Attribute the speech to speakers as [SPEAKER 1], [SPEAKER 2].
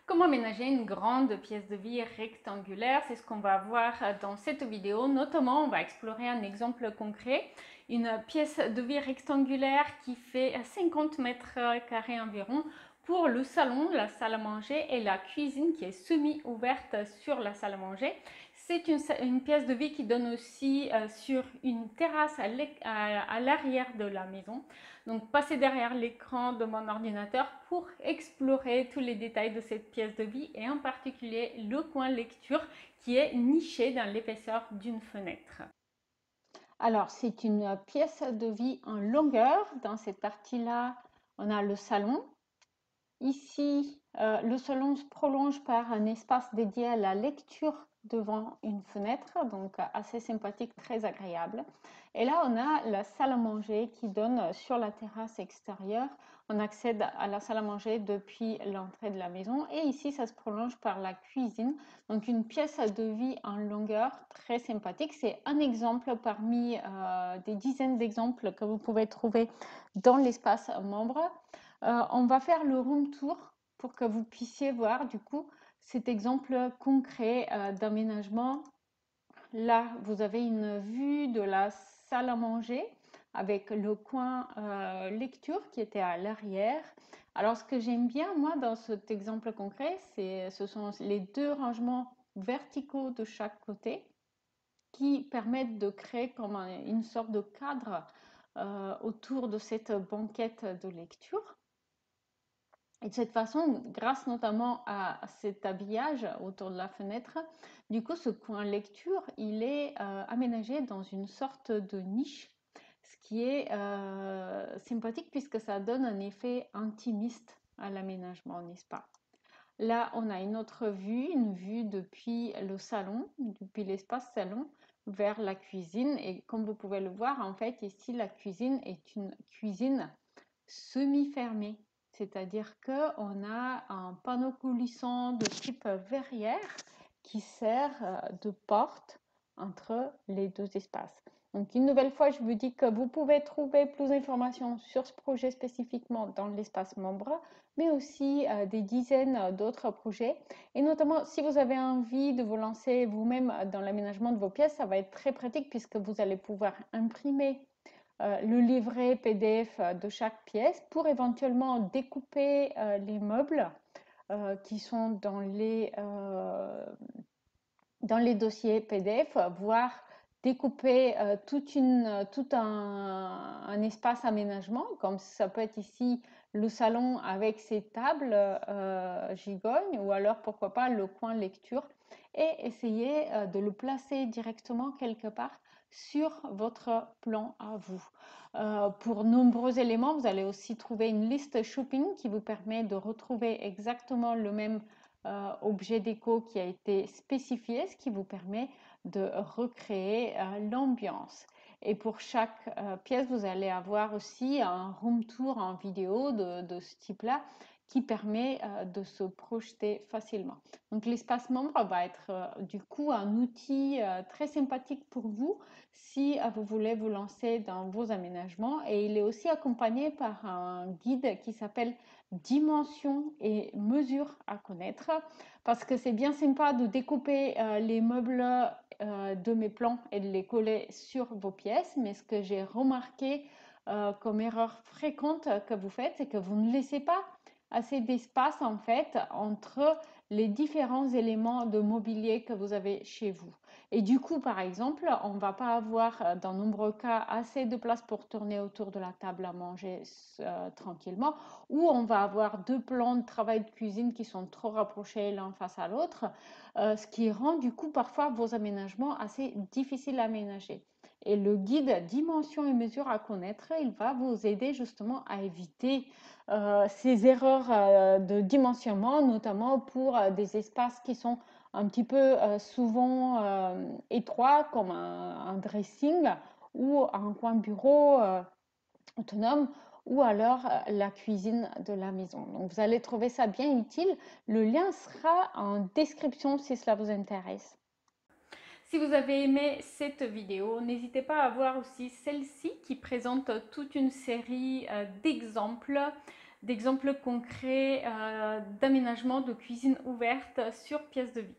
[SPEAKER 1] Comment aménager une grande pièce de vie rectangulaire? C'est ce qu'on va voir dans cette vidéo. Notamment, on va explorer un exemple concret. Une pièce de vie rectangulaire qui fait 50 mètres carrés environ pour le salon, la salle à manger et la cuisine qui est semi-ouverte sur la salle à manger. C'est une pièce de vie qui donne aussi sur une terrasse à l'arrière de la maison. Donc, passer derrière l'écran de mon ordinateur pour explorer tous les détails de cette pièce de vie et en particulier le coin lecture qui est niché dans l'épaisseur d'une fenêtre. Alors, c'est une pièce de vie en longueur. Dans cette partie-là, on a le salon. Ici, le salon se prolonge par un espace dédié à la lecture devant une fenêtre, donc assez sympathique, très agréable. Et là, on a la salle à manger qui donne sur la terrasse extérieure. On accède à la salle à manger depuis l'entrée de la maison. Et ici, ça se prolonge par la cuisine. Donc, une pièce de vie en longueur très sympathique. C'est un exemple parmi des dizaines d'exemples que vous pouvez trouver dans l'espace membre. On va faire le room tour pour que vous puissiez voir du coup cet exemple concret d'aménagement. Là, vous avez une vue de la salle à manger avec le coin lecture qui était à l'arrière. Alors, ce que j'aime bien, moi, dans cet exemple concret, ce sont les deux rangements verticaux de chaque côté qui permettent de créer comme une sorte de cadre autour de cette banquette de lecture. Et de cette façon, grâce notamment à cet habillage autour de la fenêtre, du coup, ce coin lecture, il est aménagé dans une sorte de niche, ce qui est sympathique puisque ça donne un effet intimiste à l'aménagement, n'est-ce pas? Là, on a une autre vue, une vue depuis le salon, depuis l'espace salon, vers la cuisine. Et comme vous pouvez le voir, en fait, ici, la cuisine est une cuisine semi-fermée. C'est-à-dire qu'on a un panneau coulissant de type verrière qui sert de porte entre les deux espaces. Donc une nouvelle fois, je vous dis que vous pouvez trouver plus d'informations sur ce projet spécifiquement dans l'espace membre, mais aussi des dizaines d'autres projets. Et notamment, si vous avez envie de vous lancer vous-même dans l'aménagement de vos pièces, ça va être très pratique puisque vous allez pouvoir imprimer le livret PDF de chaque pièce pour éventuellement découper les meubles qui sont dans les dossiers PDF, voire découper tout un espace aménagement, comme ça peut être ici le salon avec ses tables gigognes, ou alors pourquoi pas le coin lecture, et essayer de le placer directement quelque part sur votre plan à vous. Pour nombreux éléments, vous allez aussi trouver une liste shopping qui vous permet de retrouver exactement le même objet déco qui a été spécifié, ce qui vous permet de recréer l'ambiance. Et pour chaque pièce, vous allez avoir aussi un room tour en vidéo de ce type-là qui permet de se projeter facilement. Donc l'espace membre va être du coup un outil très sympathique pour vous si vous voulez vous lancer dans vos aménagements, et il est aussi accompagné par un guide qui s'appelle Dimensions et mesures à connaître, parce que c'est bien sympa de découper les meubles de mes plans et de les coller sur vos pièces, mais ce que j'ai remarqué comme erreur fréquente que vous faites, c'est que vous ne laissez pas assez d'espace en fait entre les différents éléments de mobilier que vous avez chez vous. Et du coup, par exemple, on ne va pas avoir dans nombreux cas assez de place pour tourner autour de la table à manger tranquillement, ou on va avoir deux plans de travail de cuisine qui sont trop rapprochés l'un face à l'autre, ce qui rend du coup parfois vos aménagements assez difficiles à aménager. Et le guide Dimensions et mesures à connaître, il va vous aider justement à éviter ces erreurs de dimensionnement, notamment pour des espaces qui sont un petit peu souvent étroits, comme un dressing ou un coin bureau autonome, ou alors la cuisine de la maison. Donc vous allez trouver ça bien utile. Le lien sera en description si cela vous intéresse. Si vous avez aimé cette vidéo, n'hésitez pas à voir aussi celle-ci qui présente toute une série d'exemples d'exemples concrets d'aménagement de cuisine ouverte sur pièce de vie.